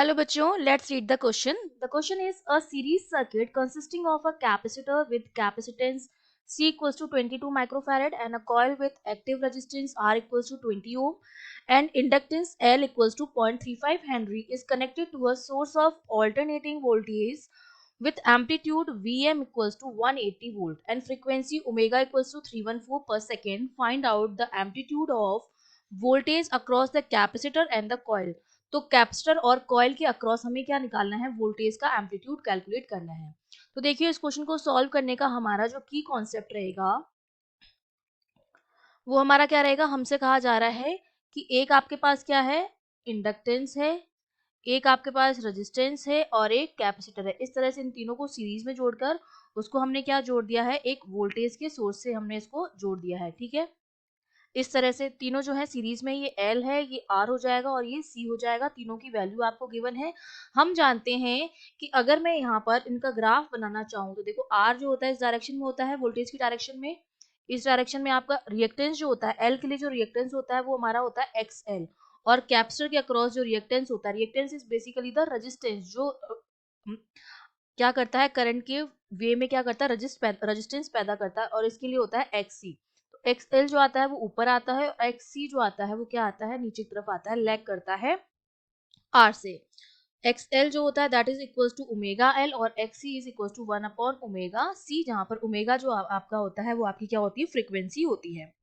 Hello बच्चों, let's read the question. The question is a series circuit consisting of a capacitor with capacitance C equals to 22 microfarad and a coil with active resistance R equals to 20 ohm and inductance L equals to 0.35 Henry is connected to a source of alternating voltage with amplitude Vm equals to 180 volt and frequency omega equals to 314 per second. Find out the amplitude of voltage across the capacitor and the coil. तो capacitor और coil के across हमें क्या निकालना है, voltage का amplitude calculate करना है। तो देखिए इस क्वेश्चन को सॉल्व करने का हमारा जो की कॉन्सेप्ट रहेगा वो हमारा क्या रहेगा, हमसे कहा जा रहा है कि एक आपके पास क्या है, इंडक्टेंस है, एक आपके पास रेजिस्टेंस है और एक कैपेसिटर है। इस तरह से इन तीनों को सीरीज में जोड़कर उसको हमने क्या जोड़ दिया है, एक वोल्टेज के सोर्स से हमने इसको जोड़ दिया है। ठीक है, इस तरह से तीनों जो है सीरीज में, ये L है, ये R हो जाएगा और ये C हो जाएगा। तीनों की वैल्यू आपको गिवन है। हम जानते हैं कि अगर मैं यहाँ पर इनका ग्राफ बनाना चाहूँ तो देखो R जो होता है इस डायरेक्शन में होता है, वोल्टेज की डायरेक्शन में। इस डायरेक्शन में आपका रिएक्टेंस जो होता है L के लिए, जो रिएक्टेंस होता है वो हमारा होता है XL। और कैपेसिटर के अक्रॉस जो रिएक्टेंस होता है, reactance is basically the resistance जो क्या करता है, करंट के वे में क्या करता है, रेजिस्टेंस पैदा करता है, और इसके लिए होता है XC। तो XL जो आता है वो ऊपर आता है और XC जो आता है वो क्या आता है, नीचे की तरफ आता है, लैग करता है R से। XL जो होता है that is equals to omega L और XC is equals to 1 upon omega C, जहां पर ओमेगा जो आपका होता है वो आपकी क्या होती है, फ्रीक्वेंसी होती है।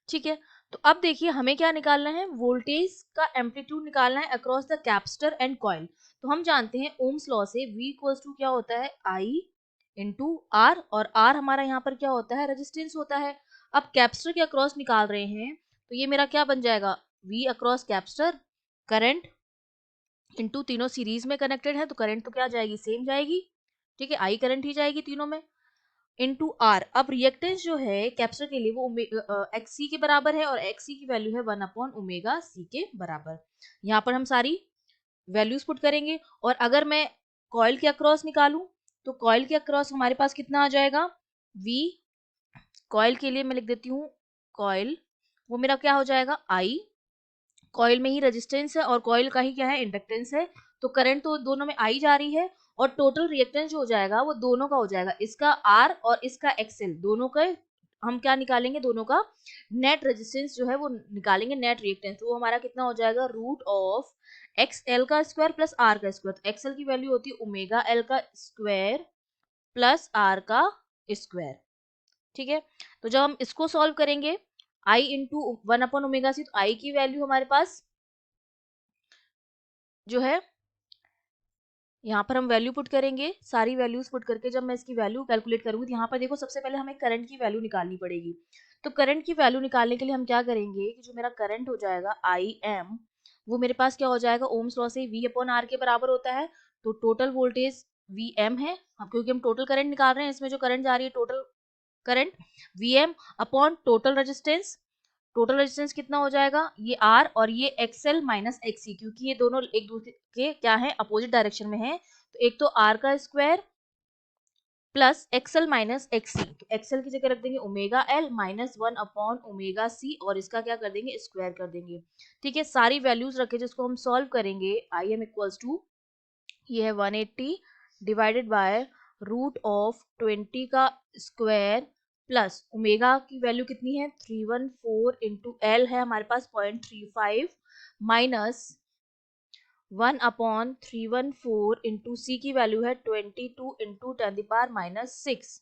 ठीक है, तो अब देखिए हमें क्या निकालना है, वोल्टेज का एम्पलीट्यूड निकालना है across the capacitor and coil. तो हम जानते हैं ओम्स लॉ से V इक्वल्स टू क्या होता है, I इंटू आर, और R हमारा यहाँ पर क्या होता है, रेजिस्टेंस होता है। अब कैपेसिटर के अक्रॉस निकाल रहे हैं तो ये मेरा क्या बन जाएगा, V across capacitor, current into, तीनों सीरीज में कनेक्टेड है तो करंट तो क्या जाएगी, सेम जाएगी। ठीक है, I करंट ही जाएगी तीनों में, इनटू आर। अब रिएक्टेंस जो है कैपेसिटर के लिए वो एक्सी के बराबर है और एक्सी की वैल्यू है 1 अपॉन ओमेगा सी के बराबर। यहाँ पर हम सारी वैल्यूज पुट करेंगे। और अगर मैं कॉइल के अक्रॉस निकालूं तो कॉइल के अक्रॉस हमारे पास कितना आ जाएगा, वी। कॉइल के लिए मैं लिख देती हूँ कॉइल, वो मेरा क्या हो जाएगा, आई। कॉइल में ही रेजिस्टेंस है और कॉइल का ही क्या है, इंडक्टेंस है। तो करंट तो दोनों में आई जा रही है और टोटल रिएक्टेंस जो हो जाएगा वो दोनों का हो जाएगा, इसका आर और इसका एक्सएल, दोनों का हम क्या निकालेंगे, दोनों का नेट रेजिस्टेंस जो है वो निकालेंगे, नेट रिएक्टेंस। तो वो हमारा कितना हो जाएगा, रूट ऑफ एक्सएल का स्क्वायर प्लस आर का स्क्वायर। तो एक्सएल की वैल्यू होती है ओमेगा एल का स्क्वायर प्लस आर का स्क्वायर। ठीक है, तो जब हम इसको सॉल्व करेंगे आई इंटू 1 अपॉन ओमेगा सी, तो आई की वैल्यू हमारे पास जो है, यहाँ पर हम वैल्यू पुट करेंगे, सारी वैल्यूज पुट करके जब मैं इसकी वैल्यू कैलकुलेट करूंगी तो यहाँ पर देखो सबसे पहले हमें करंट की वैल्यू निकालनी पड़ेगी। तो करंट की वैल्यू निकालने के लिए हम क्या करेंगे कि जो मेरा करंट हो जाएगा आई एम, वो मेरे पास क्या हो जाएगा, ओम्स लॉ से वी अपॉन आर के बराबर होता है। तो टोटल वोल्टेज वी एम है, अब क्योंकि हम टोटल करंट निकाल रहे हैं, इसमें जो करंट जा रही है total current V M upon total resistance. Total resistance कितना हो जाएगा, ये आर और ये एक्सएल माइनस एक्सी, क्योंकि ये दोनों एक दूसरे के क्या है, अपोजिट डायरेक्शन में है। तो एक तो आर का square plus XL minus XC, तो एक्सएल की जगह रख देंगे omega L minus 1 upon omega C और इसका क्या कर देंगे, स्क्वायर कर देंगे। ठीक है, सारी वैल्यूज रखे जिसको हम सॉल्व करेंगे। आई एम इक्वल्स टू, ये है 180 डिवाइडेड बाय रूट ऑफ 20 का स्क्वायर प्लस ओमेगा की वैल्यू कितनी है, 314 इंटू एल है हमारे पास 0.35 माइनस 1 अपॉन 314 इंटू सी की वैल्यू है 22 इंटू 10⁻⁻6।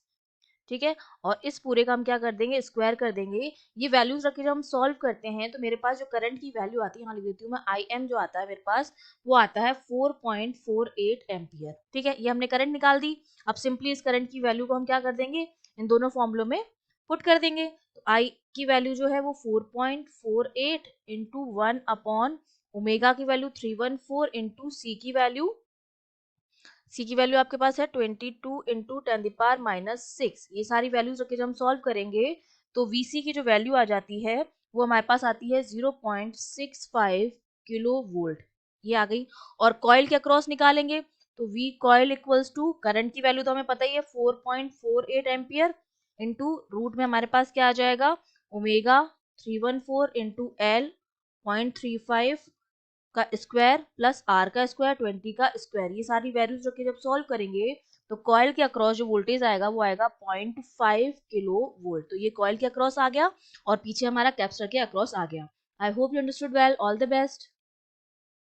ठीक है, और इस पूरे का हम क्या कर देंगे, स्क्वायर कर देंगे। ये वैल्यूज रख के जब हम सॉल्व करते हैं तो मेरे पास जो करंट की वैल्यू आती है, यहाँ लिख देती हूँ मैं, आई एम जो आता है मेरे पास वो आता है 4.48 एम्पियर। ठीक है, ये हमने करंट निकाल दी। अब सिंपली इस करंट की वैल्यू को हम क्या कर देंगे, इन दोनों फॉर्मूलों में पुट कर देंगे। तो आई की वैल्यू जो है वो 4.48 इंटू 1 अपॉन ओमेगा की वैल्यू 314 इंटू सी की वैल्यू आपके पास है 22 इंटू 10⁻⁻6। ये सारी वैल्यूज रख के जब हम सॉल्व करेंगे तो वीसी की जो वैल्यू आ जाती है वो हमारे पास आती है 0.65 किलो वोल्ट, ये आ गई। और कॉइल के अक्रॉस निकालेंगे तो V coil equals to, current की वैल्यू तो हमें पता ही है 4.48 एम्पियर इंटू रूट में हमारे पास क्या आ जाएगा, ओमेगा 314 इंटू एल 0.35 का स्क्वायर प्लस आर का स्क्वायर 20 का स्क्वायर, ये सारी वैल्यूज रख के जब सॉल्व करेंगे तो कॉइल के अक्रॉस जो वोल्टेज आएगा वो आएगा 0.5 किलो वोल्ट। तो ये कॉइल के अक्रॉस आ गया और पीछे हमारा कैपेसिटर के अक्रॉस आ गया। I hope you understood well. All the best.